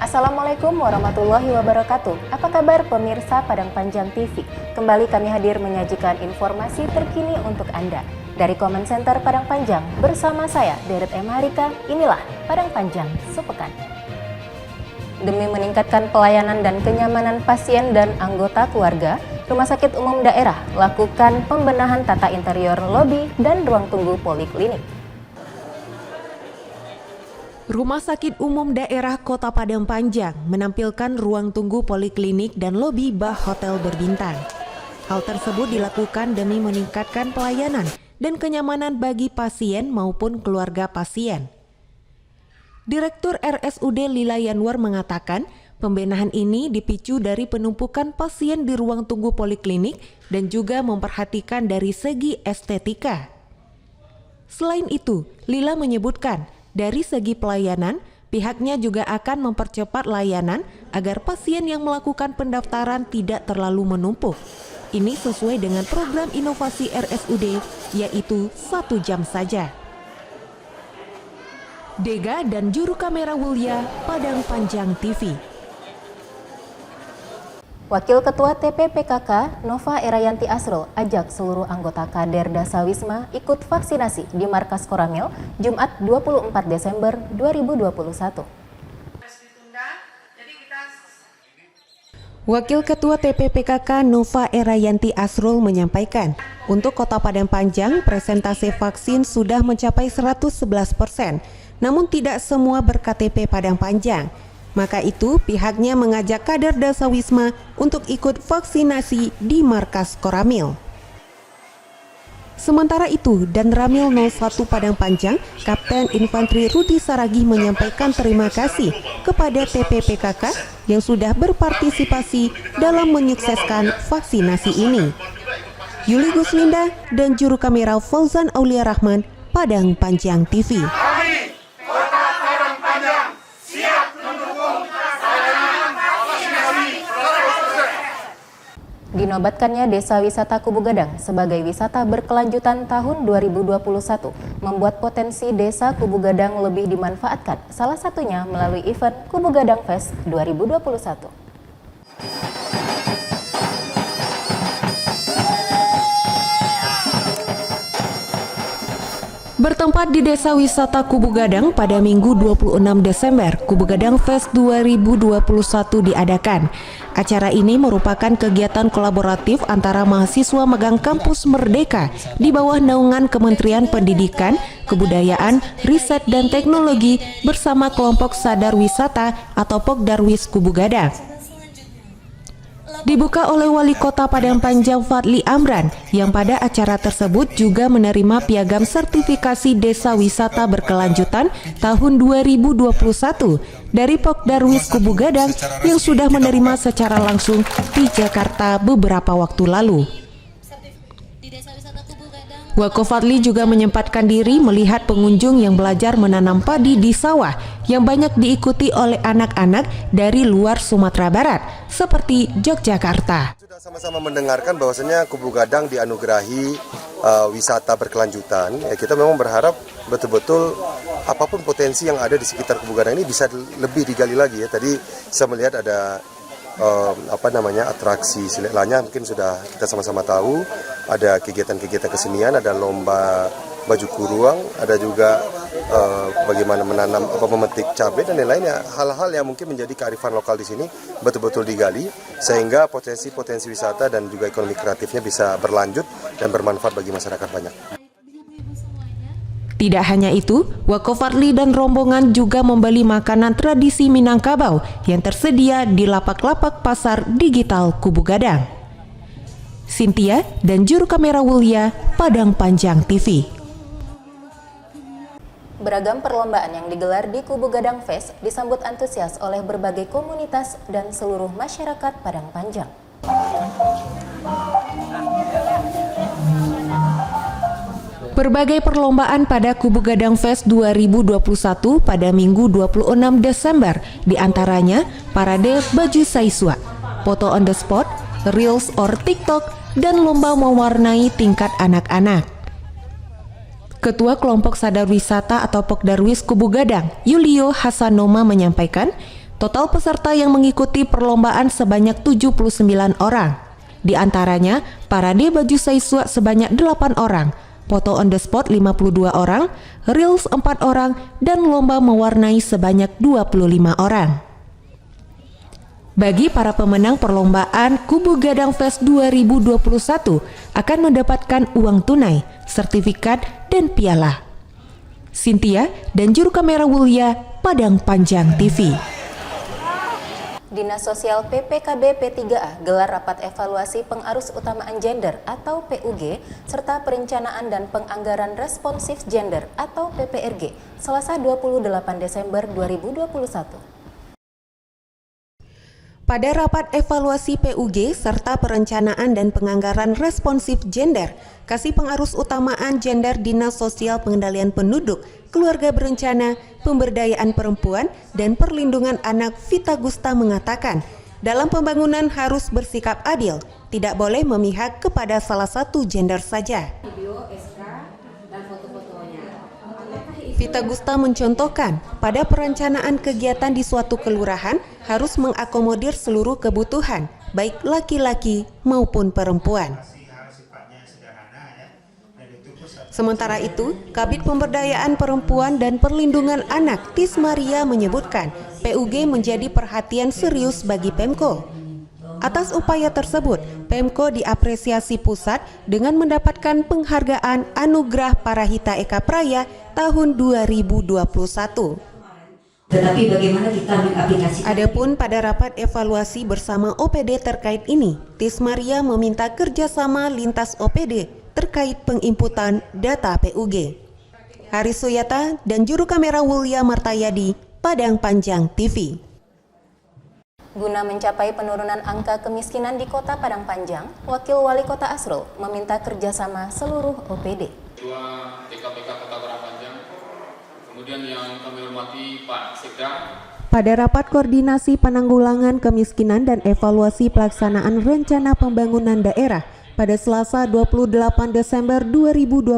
Assalamualaikum warahmatullahi wabarakatuh. Apa kabar pemirsa Padang Panjang TV? Kembali kami hadir menyajikan informasi terkini untuk Anda. Dari Comment Center Padang Panjang, bersama saya, Deret M. Harika, inilah Padang Panjang Sepekan. Demi meningkatkan pelayanan dan kenyamanan pasien dan anggota keluarga, Rumah Sakit Umum Daerah lakukan pembenahan tata interior lobi dan ruang tunggu poliklinik. Rumah Sakit Umum Daerah Kota Padang Panjang menampilkan ruang tunggu poliklinik dan lobi bah hotel berbintang. Hal tersebut dilakukan demi meningkatkan pelayanan dan kenyamanan bagi pasien maupun keluarga pasien. Direktur RSUD Lila Yanwar mengatakan, pembenahan ini dipicu dari penumpukan pasien di ruang tunggu poliklinik dan juga memperhatikan dari segi estetika. Selain itu, Lila menyebutkan, dari segi pelayanan, pihaknya juga akan mempercepat layanan agar pasien yang melakukan pendaftaran tidak terlalu menumpuk. Ini sesuai dengan program inovasi RSUD, yaitu 1 jam saja. Dega dan juru kamera Wulia, Padang Panjang TV. Wakil Ketua TPPKK Nova Erayanti Asrul ajak seluruh anggota kader Dasawisma ikut vaksinasi di Markas Koramil Jumat 24 Desember 2021. Wakil Ketua TPPKK Nova Erayanti Asrul menyampaikan, untuk Kota Padang Panjang presentasi vaksin sudah mencapai 111%, namun tidak semua ber-KTP Padang Panjang. Maka itu pihaknya mengajak kader Dasawisma untuk ikut vaksinasi di Markas Koramil. Sementara itu, dan Ramil 01 Padang Panjang, Kapten Infanteri Rudi Saragi menyampaikan terima kasih kepada TPPKK yang sudah berpartisipasi dalam menyukseskan vaksinasi ini. Yuli Guslinda dan juru kamera Fauzan Aulia Rahman, Padang Panjang TV. Dinobatkannya Desa Wisata Kubu Gadang sebagai wisata berkelanjutan tahun 2021 membuat potensi Desa Kubu Gadang lebih dimanfaatkan, salah satunya melalui event Kubu Gadang Fest 2021. Bertempat di Desa Wisata Kubu Gadang pada Minggu 26 Desember, Kubu Gadang Fest 2021 diadakan. Acara ini merupakan kegiatan kolaboratif antara mahasiswa magang Kampus Merdeka di bawah naungan Kementerian Pendidikan, Kebudayaan, Riset dan Teknologi bersama kelompok Sadar Wisata atau Pokdarwis Kubu Gadang. Dibuka oleh Wali Kota Padang Panjang Fadli Amran yang pada acara tersebut juga menerima piagam sertifikasi Desa Wisata Berkelanjutan tahun 2021 dari Pokdarwis Kubu Gadang yang sudah menerima secara langsung di Jakarta beberapa waktu lalu. Wako Fadli juga menyempatkan diri melihat pengunjung yang belajar menanam padi di sawah yang banyak diikuti oleh anak-anak dari luar Sumatera Barat, seperti Yogyakarta. Sudah sama-sama mendengarkan bahwasanya Kubu Gadang dianugerahi wisata berkelanjutan. Ya, kita memang berharap betul-betul apapun potensi yang ada di sekitar Kubu Gadang ini bisa lebih digali lagi ya. Tadi saya melihat ada atraksi silelanya, mungkin sudah kita sama-sama tahu, ada kegiatan-kegiatan kesenian, ada lomba baju kuruang, ada juga bagaimana menanam memetik cabai dan lain-lainnya. Hal-hal yang mungkin menjadi kearifan lokal di sini betul-betul digali sehingga potensi-potensi wisata dan juga ekonomi kreatifnya bisa berlanjut dan bermanfaat bagi masyarakat banyak. Tidak hanya itu, Wako Fadli dan rombongan juga membeli makanan tradisi Minangkabau yang tersedia di lapak-lapak pasar digital Kubu Gadang. Cynthia dan juru kamera Wulia, Padang Panjang TV. Beragam perlombaan yang digelar di Kubu Gadang Fest disambut antusias oleh berbagai komunitas dan seluruh masyarakat Padang Panjang. Berbagai perlombaan pada Kubu Gadang Fest 2021 pada Minggu 26 Desember, diantaranya parade baju saiswa, foto on the spot, reels or TikTok, dan lomba mewarnai tingkat anak-anak. Ketua Kelompok Sadar Wisata atau Pokdarwis Kubu Gadang, Yulio Hasanoma menyampaikan, Total peserta yang mengikuti perlombaan sebanyak 79 orang. Di antaranya, parade baju seiswa sebanyak 8 orang, foto on the spot 52 orang, reels 4 orang, dan lomba mewarnai sebanyak 25 orang. Bagi para pemenang perlombaan, Kubu Gadang Fest 2021 akan mendapatkan uang tunai, sertifikat, dan piala. Cynthia dan juru kamera Wulia, Padang Panjang TV. Dinas Sosial PPKB P3A gelar rapat evaluasi pengarus utamaan gender atau PUG serta perencanaan dan penganggaran responsif gender atau PPRG Selasa 28 Desember 2021. Pada rapat evaluasi PUG serta perencanaan dan penganggaran responsif gender, Kasih Pengarus Utamaan Gender Dinas Sosial Pengendalian Penduduk, Keluarga Berencana, Pemberdayaan Perempuan, dan Perlindungan Anak Vita Gusta mengatakan, dalam pembangunan harus bersikap adil, tidak boleh memihak kepada salah satu gender saja. Vita Gusta mencontohkan, pada perencanaan kegiatan di suatu kelurahan harus mengakomodir seluruh kebutuhan, baik laki-laki maupun perempuan. Sementara itu, Kabid Pemberdayaan Perempuan dan Perlindungan Anak Tis Maria menyebutkan, PUG menjadi perhatian serius bagi Pemko. Atas upaya tersebut, Pemko diapresiasi pusat dengan mendapatkan penghargaan Anugerah Parahita Eka Praya tahun 2021. Tetapi bagaimana kita mengaplikasikan? Adapun pada rapat evaluasi bersama OPD terkait ini, Tis Maria meminta kerjasama lintas OPD terkait penginputan data PUG. Haris Suyata dan juru kamera Wulia Martayadi, Padang Panjang TV. Guna mencapai penurunan angka kemiskinan di Kota Padang Panjang, Wakil Wali Kota Asrul meminta kerjasama seluruh OPD. Ketua TKPK Kota Padang Panjang, kemudian yang kami hormati Pak Sekda. Pada rapat koordinasi penanggulangan kemiskinan dan evaluasi pelaksanaan rencana pembangunan daerah pada Selasa 28 Desember 2021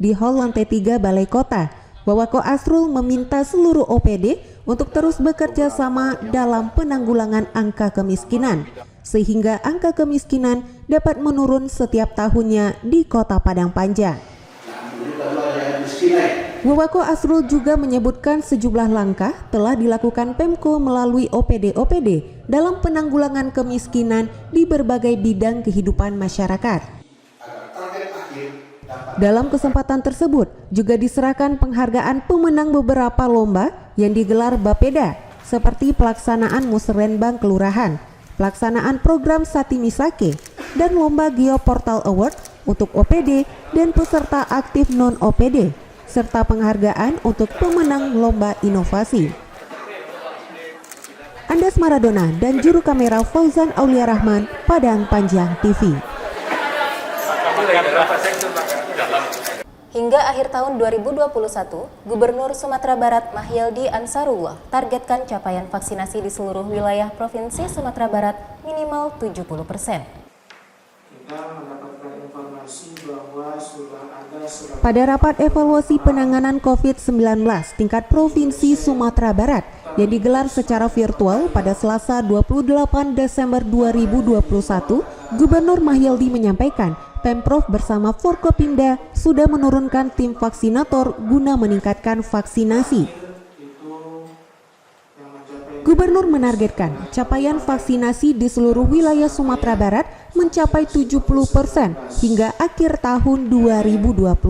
di Hall Lantai 3 Balai Kota, Wawako Asrul meminta seluruh OPD untuk terus bekerja sama dalam penanggulangan angka kemiskinan, sehingga angka kemiskinan dapat menurun setiap tahunnya di Kota Padang Panjang. Wawako Asrul juga menyebutkan sejumlah langkah telah dilakukan Pemko melalui OPD-OPD dalam penanggulangan kemiskinan di berbagai bidang kehidupan masyarakat. Dalam kesempatan tersebut juga diserahkan penghargaan pemenang beberapa lomba yang digelar Bapeda, seperti pelaksanaan musrenbang kelurahan, pelaksanaan program Sati Misake, dan lomba Geoportal Award untuk OPD dan peserta aktif non-OPD, serta penghargaan untuk pemenang lomba inovasi. Andas Maradona dan juru kamera Fauzan Aulia Rahman, Padang Panjang TV. Hingga akhir tahun 2021, Gubernur Sumatera Barat Mahyildi Ansarullah targetkan capaian vaksinasi di seluruh wilayah Provinsi Sumatera Barat minimal 70%. Pada rapat evaluasi penanganan COVID-19 tingkat Provinsi Sumatera Barat yang digelar secara virtual pada Selasa 28 Desember 2021, Gubernur Mahyildi menyampaikan Pemprov bersama Forkopimda sudah menurunkan tim vaksinator guna meningkatkan vaksinasi. Gubernur menargetkan capaian vaksinasi di seluruh wilayah Sumatera Barat mencapai 70% hingga akhir tahun 2021.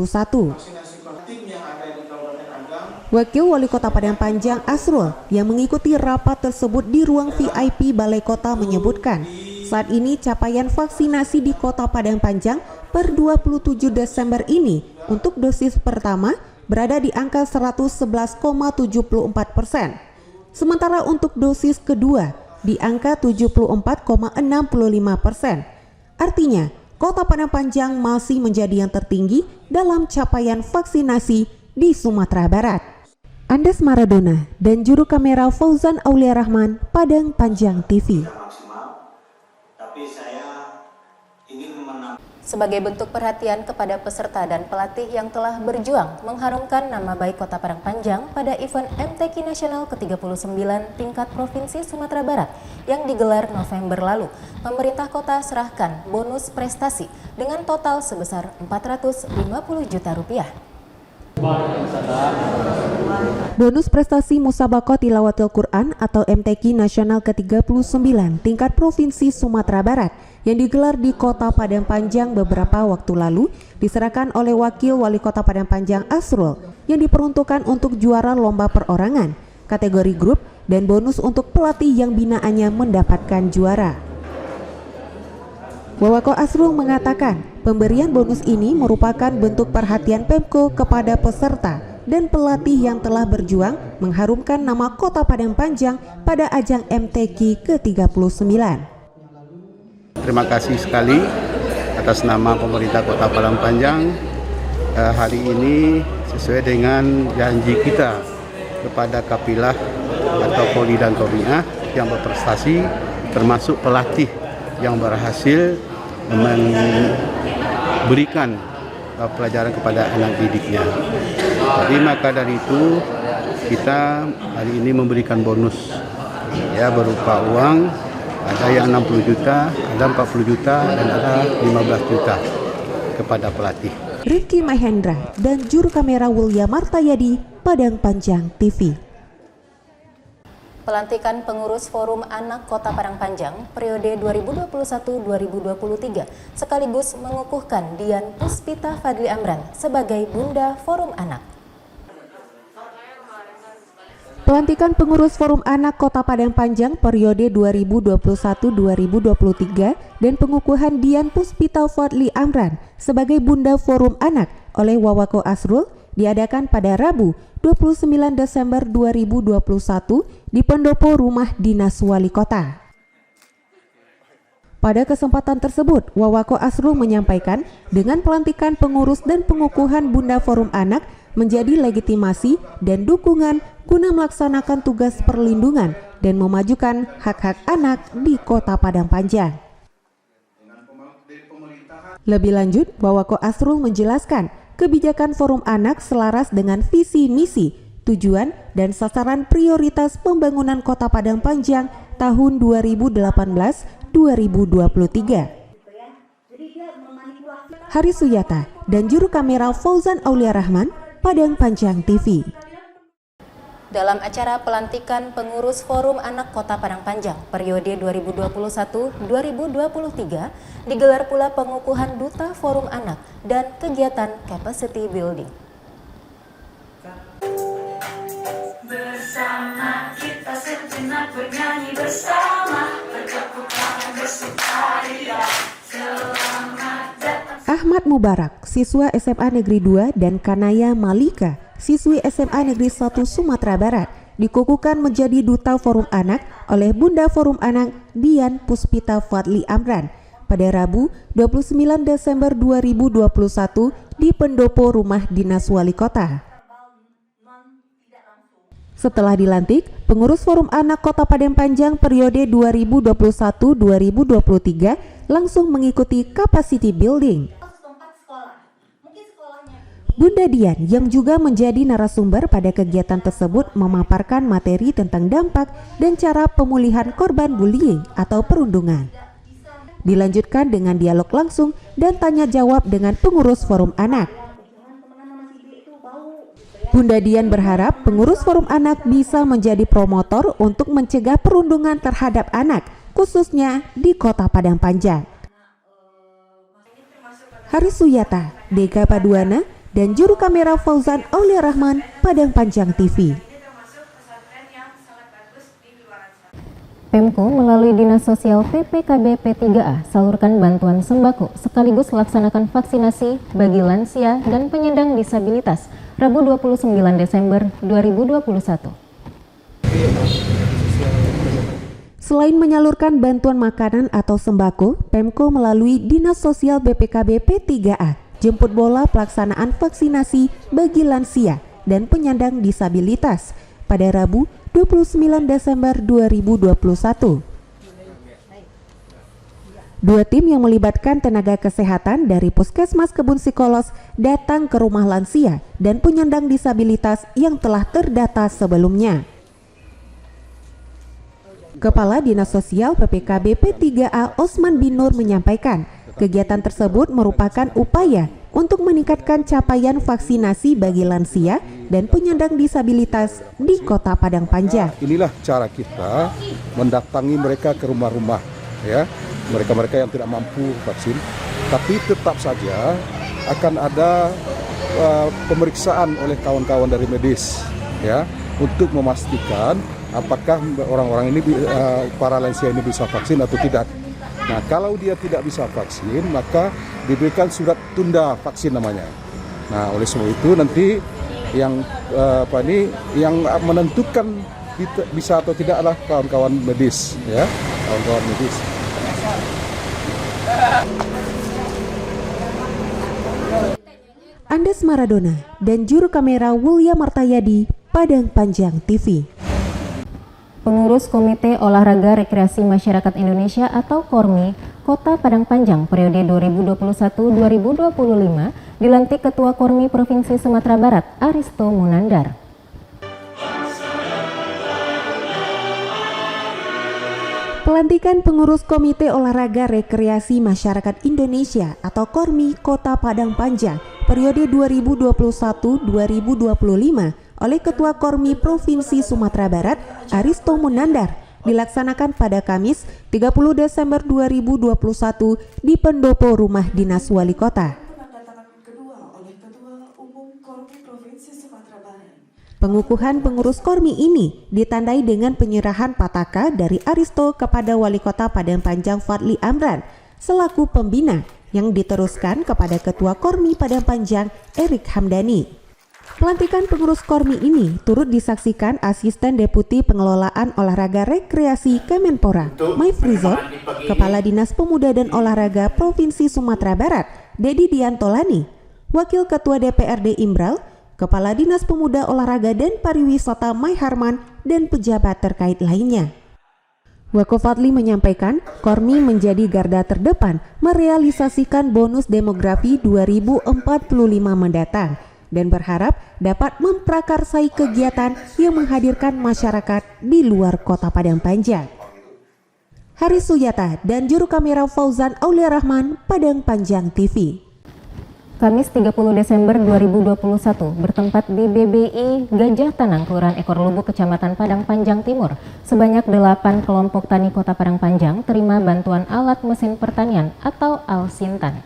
Wakil Wali Kota Padang Panjang Asrul yang mengikuti rapat tersebut di ruang VIP Balai Kota menyebutkan, saat ini capaian vaksinasi di Kota Padang Panjang per 27 Desember ini untuk dosis pertama berada di angka 111,74%. Sementara untuk dosis kedua di angka 74,65%. Artinya, Kota Padang Panjang masih menjadi yang tertinggi dalam capaian vaksinasi di Sumatera Barat. Andas Maradona dan juru kamera Fauzan Aulia Rahman, Padang Panjang TV. Sebagai bentuk perhatian kepada peserta dan pelatih yang telah berjuang mengharumkan nama baik Kota Padang Panjang pada event MTQ Nasional ke-39 tingkat Provinsi Sumatera Barat yang digelar November lalu, pemerintah kota serahkan bonus prestasi dengan total sebesar Rp450 juta. Bonus prestasi Musabaqah Tilawatil Quran atau MTQ Nasional ke-39 tingkat Provinsi Sumatera Barat yang digelar di Kota Padang Panjang beberapa waktu lalu diserahkan oleh Wakil Wali Kota Padang Panjang Asrul yang diperuntukkan untuk juara lomba perorangan, kategori grup, dan bonus untuk pelatih yang binaannya mendapatkan juara. Wawako Asrul mengatakan pemberian bonus ini merupakan bentuk perhatian Pemko kepada peserta dan pelatih yang telah berjuang mengharumkan nama Kota Padang Panjang pada ajang MTQ ke-39. Terima kasih sekali atas nama pemerintah Kota Padang Panjang. Hari ini sesuai dengan janji kita kepada kapilah atau Poli dan Komiah yang berprestasi, termasuk pelatih yang berhasil memberikan pelajaran kepada anak didiknya. Jadi maka dari itu kita hari ini memberikan bonus ya berupa uang, ada yang 60 juta, ada 40 juta, dan ada 15 juta kepada pelatih. Rifki Mahendra dan juru kamera William Martayadi, Padang Panjang TV. Pelantikan pengurus Forum Anak Kota Padang Panjang periode 2021-2023 sekaligus mengukuhkan Dian Puspita Fadli Amran sebagai Bunda Forum Anak. Pelantikan pengurus Forum Anak Kota Padang Panjang periode 2021-2023 dan pengukuhan Dian Puspita Fadli Amran sebagai Bunda Forum Anak oleh Wawako Asrul diadakan pada Rabu 29 Desember 2021 di pendopo Rumah Dinas Wali Kota. Pada kesempatan tersebut, Wawako Asrul menyampaikan dengan pelantikan pengurus dan pengukuhan Bunda Forum Anak menjadi legitimasi dan dukungan guna melaksanakan tugas perlindungan dan memajukan hak-hak anak di Kota Padang Panjang. Lebih lanjut, Wawako Asrul menjelaskan kebijakan Forum Anak selaras dengan visi misi, tujuan, dan sasaran prioritas pembangunan Kota Padang Panjang tahun 2018-2023. Hari Suyata dan juru kamera Fauzan Aulia Rahman, Padang Panjang TV. Dalam acara pelantikan pengurus Forum Anak Kota Padang Panjang periode 2021-2023 digelar pula pengukuhan Duta Forum Anak dan kegiatan capacity building. Bersama kita sejenak bernyanyi bersama, bertepuk tangan bersukaria. Selamat datang. Ahmad Mubarak, siswa SMA Negeri 2, dan Kanaya Malika, siswi SMA Negeri 1 Sumatera Barat, dikukuhkan menjadi Duta Forum Anak oleh Bunda Forum Anak Dian Puspita Fadli Amran pada Rabu 29 Desember 2021 di pendopo Rumah Dinas Wali Kota. Setelah dilantik, pengurus Forum Anak Kota Padang Panjang periode 2021-2023 langsung mengikuti capacity building. Bunda Dian yang juga menjadi narasumber pada kegiatan tersebut memaparkan materi tentang dampak dan cara pemulihan korban bullying atau perundungan. Dilanjutkan dengan dialog langsung dan tanya jawab dengan pengurus Forum Anak. Bunda Dian berharap pengurus Forum Anak bisa menjadi promotor untuk mencegah perundungan terhadap anak, khususnya di Kota Padang Panjang. Hari Suyata, Deka Paduana, dan juru kamera Fauzan Aulia Rahman, Padang Panjang TV. Pemko melalui Dinas Sosial PPKB P3A salurkan bantuan sembako sekaligus laksanakan vaksinasi bagi lansia dan penyandang disabilitas Rabu 29 Desember 2021. Selain menyalurkan bantuan makanan atau sembako, Pemko melalui Dinas Sosial BPKB P3A jemput bola pelaksanaan vaksinasi bagi lansia dan penyandang disabilitas pada Rabu 29 Desember 2021. 2 tim yang melibatkan tenaga kesehatan dari Puskesmas Kebun Sikolos datang ke rumah lansia dan penyandang disabilitas yang telah terdata sebelumnya. Kepala Dinas Sosial PPKB P3A Osman Binur menyampaikan, kegiatan tersebut merupakan upaya untuk meningkatkan capaian vaksinasi bagi lansia dan penyandang disabilitas di Kota Padang Panjang. Inilah cara kita mendatangi mereka ke rumah-rumah, ya, mereka-mereka yang tidak mampu vaksin. Tapi tetap saja akan ada pemeriksaan oleh kawan-kawan dari medis, ya, untuk memastikan apakah orang-orang ini, para lansia ini bisa vaksin atau tidak. Nah, kalau dia tidak bisa vaksin, maka diberikan surat tunda vaksin namanya. Nah, oleh sebab itu nanti yang yang menentukan bisa atau tidak adalah kawan-kawan medis, ya, kawan-kawan medis. Andes Maradona dan juru kamera William Martayadi, Padang Panjang TV. Pengurus Komite Olahraga Rekreasi Masyarakat Indonesia atau KORMI Kota Padang Panjang periode 2021-2025 dilantik Ketua KORMI Provinsi Sumatera Barat Aristo Munandar. Pelantikan pengurus Komite Olahraga Rekreasi Masyarakat Indonesia atau KORMI Kota Padang Panjang periode 2021-2025 oleh Ketua KORMI Provinsi Sumatera Barat Aristo Munandar dilaksanakan pada Kamis 30 Desember 2021 di pendopo rumah dinas wali kota. Pengukuhan pengurus KORMI ini ditandai dengan penyerahan pataka dari Aristo kepada Wali Kota Padang Panjang Fadli Amran selaku pembina yang diteruskan kepada Ketua KORMI Padang Panjang Erik Hamdani. Pelantikan pengurus KORMI ini turut disaksikan Asisten Deputi Pengelolaan Olahraga Rekreasi Kemenpora, Maifrizor, Kepala Dinas Pemuda dan Olahraga Provinsi Sumatera Barat, Dedi Diantolani, Wakil Ketua DPRD Imbral, Kepala Dinas Pemuda Olahraga dan Pariwisata Mai Harman, dan pejabat terkait lainnya. Wako Fadli menyampaikan, KORMI menjadi garda terdepan merealisasikan bonus demografi 2045 mendatang dan berharap dapat memprakarsai kegiatan yang menghadirkan masyarakat di luar Kota Padang Panjang. Haris Suyata dan juru kamera Fauzan Aulia Rahman, Padang Panjang TV. Kamis 30 Desember 2021 bertempat di BBI Gajah Tanang, Kelurahan Ekor Lubuk, Kecamatan Padang Panjang Timur. Sebanyak 8 kelompok tani Kota Padang Panjang terima bantuan alat mesin pertanian atau Alsintan.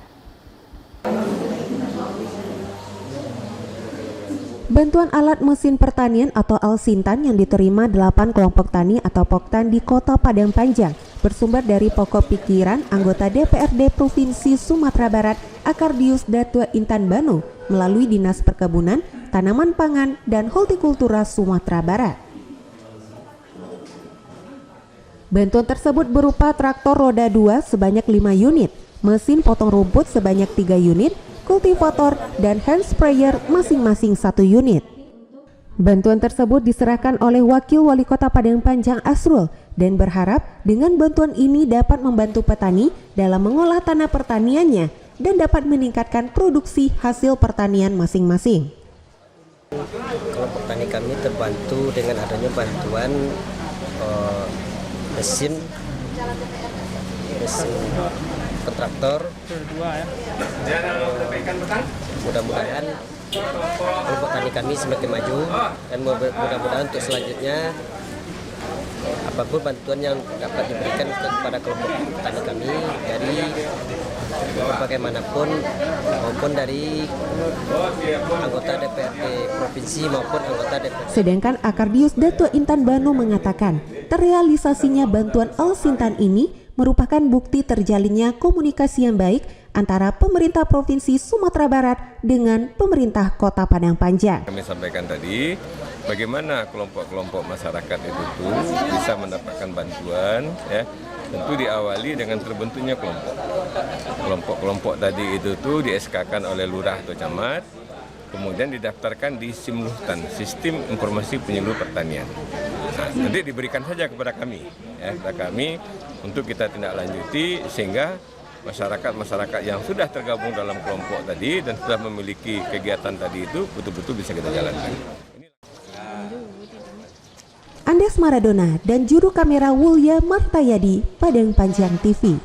Bantuan alat mesin pertanian atau Alsintan yang diterima 8 kelompok tani atau Poktan di Kota Padang Panjang bersumber dari pokok pikiran anggota DPRD Provinsi Sumatera Barat Akardius Datua Intan Banu melalui Dinas Perkebunan, Tanaman Pangan, dan Hortikultura Sumatera Barat. Bantuan tersebut berupa traktor roda 2 sebanyak 5 unit, mesin potong rumput sebanyak 3 unit, kultivator, dan hand sprayer masing-masing 1 unit. Bantuan tersebut diserahkan oleh Wakil Wali Kota Padang Panjang Asrul dan berharap dengan bantuan ini dapat membantu petani dalam mengolah tanah pertaniannya dan dapat meningkatkan produksi hasil pertanian masing-masing. Kelompok tani kami terbantu dengan adanya bantuan mesin kontraktor. Mudah-mudahan kelompok tani kami semakin maju dan mudah-mudahan untuk selanjutnya apapun bantuan yang dapat diberikan kepada kelompok tani kami dari bagaimanapun maupun dari anggota DPRD provinsi maupun anggota DPRD. Sedangkan Akardius Datua Intan Banu mengatakan terrealisasinya bantuan Alsintan ini merupakan bukti terjalinnya komunikasi yang baik antara pemerintah Provinsi Sumatera Barat dengan pemerintah Kota Padang Panjang. Kami sampaikan tadi bagaimana kelompok-kelompok masyarakat itu tuh bisa mendapatkan bantuan, ya. Tentu diawali dengan terbentuknya kelompok. Kelompok-kelompok tadi itu tuh di SK-kan oleh lurah atau camat. kemudian didaftarkan di Simluhtan, Sistem Informasi Penyuluh Pertanian. Nah, nanti diberikan saja kepada kami, ya, kepada kami untuk kita tindak lanjuti sehingga masyarakat yang sudah tergabung dalam kelompok tadi dan sudah memiliki kegiatan tadi itu betul-betul bisa kita jalankan. Andes Maradona dan juru kamera Wulya Martayadi, Padang Panjang TV.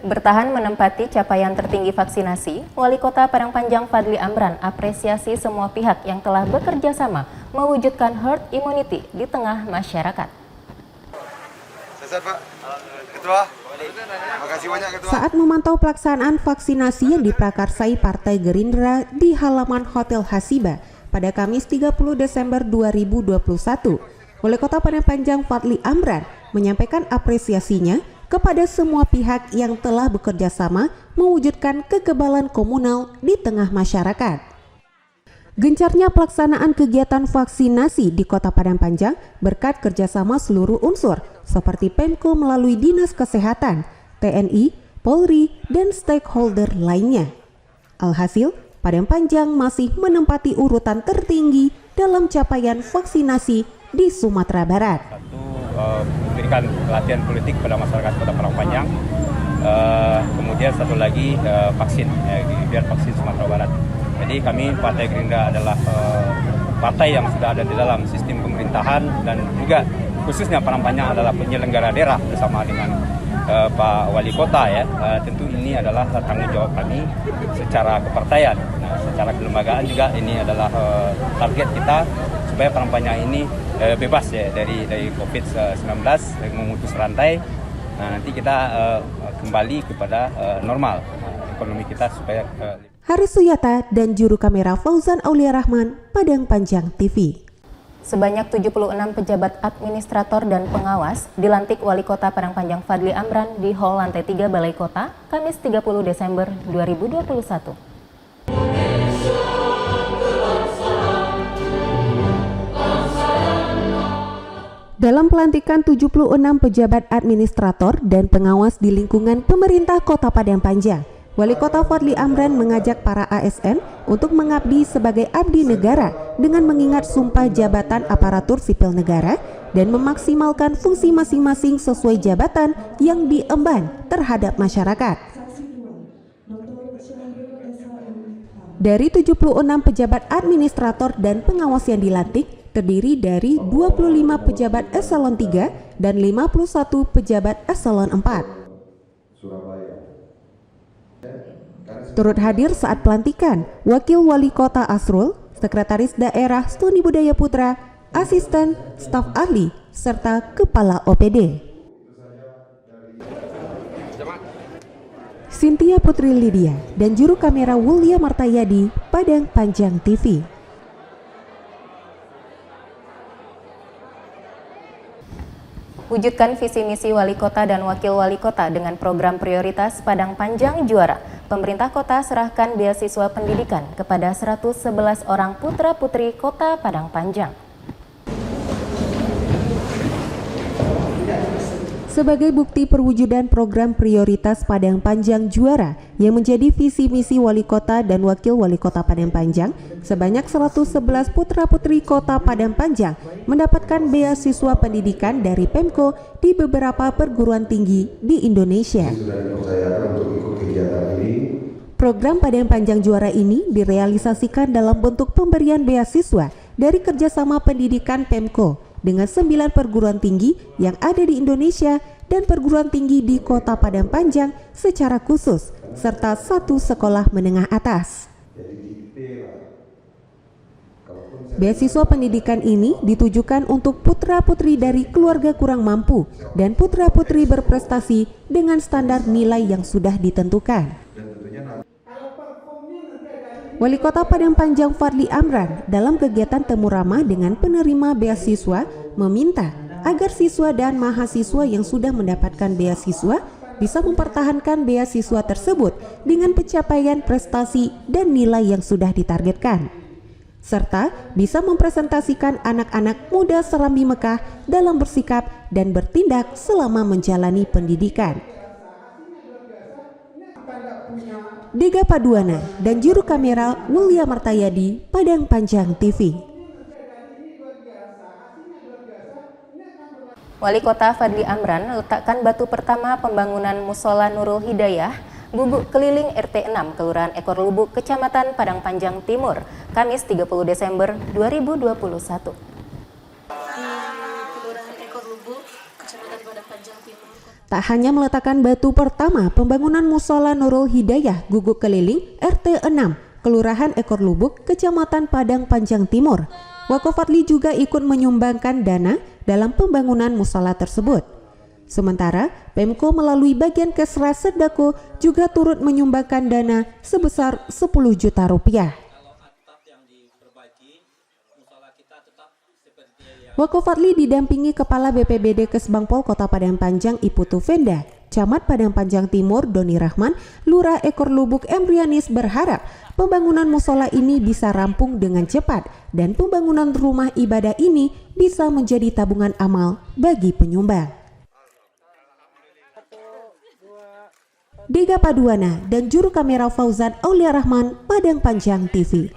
Bertahan menempati capaian tertinggi vaksinasi, Wali Kota Padang Panjang Fadli Amran apresiasi semua pihak yang telah bekerja sama mewujudkan herd immunity di tengah masyarakat. Pak. Ketua. Terima kasih banyak, Ketua. Saat memantau pelaksanaan vaksinasi yang diprakarsai Partai Gerindra di halaman Hotel Hasiba pada Kamis 30 Desember 2021, Wali Kota Padang Panjang Fadli Amran menyampaikan apresiasinya kepada semua pihak yang telah bekerja sama mewujudkan kekebalan komunal di tengah masyarakat. Gencarnya pelaksanaan kegiatan vaksinasi di Kota Padang Panjang berkat kerjasama seluruh unsur seperti Pemko melalui Dinas Kesehatan, TNI, Polri, dan stakeholder lainnya. Alhasil, Padang Panjang masih menempati urutan tertinggi dalam capaian vaksinasi di Sumatera Barat. Memberikan pelatihan politik kepada masyarakat Kota Padang Panjang. Kemudian satu lagi vaksin, biar vaksin Sumatera Barat. Jadi kami Partai Gerindra adalah partai yang sudah ada di dalam sistem pemerintahan dan juga khususnya Padang Panjang adalah penyelenggara daerah bersama dengan Pak Wali Kota ya. Tentu ini adalah tanggung jawab kami secara kepartaian. Nah, secara kelembagaan juga ini adalah target kita supaya Padang Panjang ini bebas ya dari COVID-19, memutus rantai. Nah, nanti kita kembali kepada normal ekonomi kita supaya Haris Suyata dan juru kamera Fauzan Aulia Rahman, Padang Panjang TV. Sebanyak 76 pejabat administrator dan pengawas dilantik Wali Kota Padang Panjang Fadli Amran di Hall Lantai 3 Balai Kota, Kamis 30 Desember 2021. Dalam pelantikan 76 pejabat administrator dan pengawas di lingkungan pemerintah Kota Padang Panjang, Wali Kota Fadli Amran mengajak para ASN untuk mengabdi sebagai abdi negara dengan mengingat sumpah jabatan aparatur sipil negara dan memaksimalkan fungsi masing-masing sesuai jabatan yang diemban terhadap masyarakat. Dari 76 pejabat administrator dan pengawas yang dilantik, terdiri dari 25 pejabat eselon 3 dan 51 pejabat eselon 4. Turut hadir saat pelantikan Wakil Wali Kota Asrul, Sekretaris Daerah Stuni Budaya Putra, Asisten, Staf Ahli, serta Kepala OPD. Cynthia Putri Lydia dan juru kamera Wulya Martayadi, Padang Panjang TV. Wujudkan visi misi Wali Kota dan Wakil Wali Kota dengan program prioritas Padang Panjang Juara. Pemerintah Kota serahkan beasiswa pendidikan kepada 111 orang putra-putri Kota Padang Panjang. Sebagai bukti perwujudan program prioritas Padang Panjang Juara yang menjadi visi misi Wali Kota dan Wakil Wali Kota Padang Panjang, sebanyak 111 putra-putri Kota Padang Panjang mendapatkan beasiswa pendidikan dari Pemko di beberapa perguruan tinggi di Indonesia. Program Padang Panjang Juara ini direalisasikan dalam bentuk pemberian beasiswa dari kerjasama pendidikan Pemko dengan 9 perguruan tinggi yang ada di Indonesia dan perguruan tinggi di Kota Padang Panjang secara khusus, serta 1 sekolah menengah atas. Beasiswa pendidikan ini ditujukan untuk putra-putri dari keluarga kurang mampu dan putra-putri berprestasi dengan standar nilai yang sudah ditentukan. Wali Kota Padang Panjang Fadli Amran dalam kegiatan temu ramah dengan penerima beasiswa meminta agar siswa dan mahasiswa yang sudah mendapatkan beasiswa bisa mempertahankan beasiswa tersebut dengan pencapaian prestasi dan nilai yang sudah ditargetkan, serta bisa mempresentasikan anak-anak muda Serambi Mekah dalam bersikap dan bertindak selama menjalani pendidikan. Dega Paduana, dan juru kamera William Martayadi, Padang Panjang TV. Wali Kota Fadli Amran letakkan batu pertama pembangunan Musola Nurul Hidayah, Gubuk Keliling RT 6, Kelurahan Ekor Lubuk, Kecamatan Padang Panjang Timur, Kamis 30 Desember 2021. Tak hanya meletakkan batu pertama pembangunan Musola Nurul Hidayah, Gubuk Keliling RT 6, Kelurahan Ekor Lubuk, Kecamatan Padang Panjang Timur, Wakaf Fadli juga ikut menyumbangkan dana dalam pembangunan musola tersebut. Sementara, Pemko melalui bagian Kesra Sedako juga turut menyumbangkan dana sebesar 10 juta rupiah. Wakaf Fadli didampingi Kepala BPBD Kesbangpol Kota Padang Panjang Iputu Venda, Camat Padang Panjang Timur Doni Rahman, Lurah Ekor Lubuk Emrianis berharap pembangunan musola ini bisa rampung dengan cepat dan pembangunan rumah ibadah ini bisa menjadi tabungan amal bagi penyumbang. Dega Paduana dan juru kamera Fauzan Aulia Rahman, Padang Panjang TV.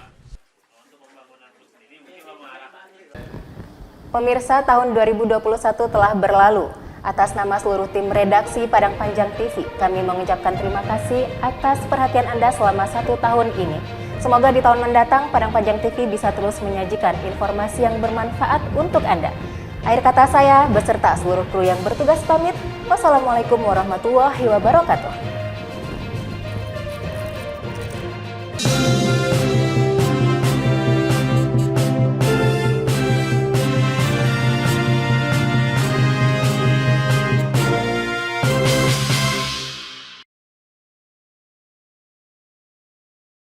Pemirsa, tahun 2021 telah berlalu. Atas nama seluruh tim redaksi Padang Panjang TV, kami mengucapkan terima kasih atas perhatian Anda selama 1 tahun ini. Semoga di tahun mendatang Padang Panjang TV bisa terus menyajikan informasi yang bermanfaat untuk Anda. Akhir kata saya beserta seluruh kru yang bertugas pamit. Wassalamualaikum warahmatullahi wabarakatuh.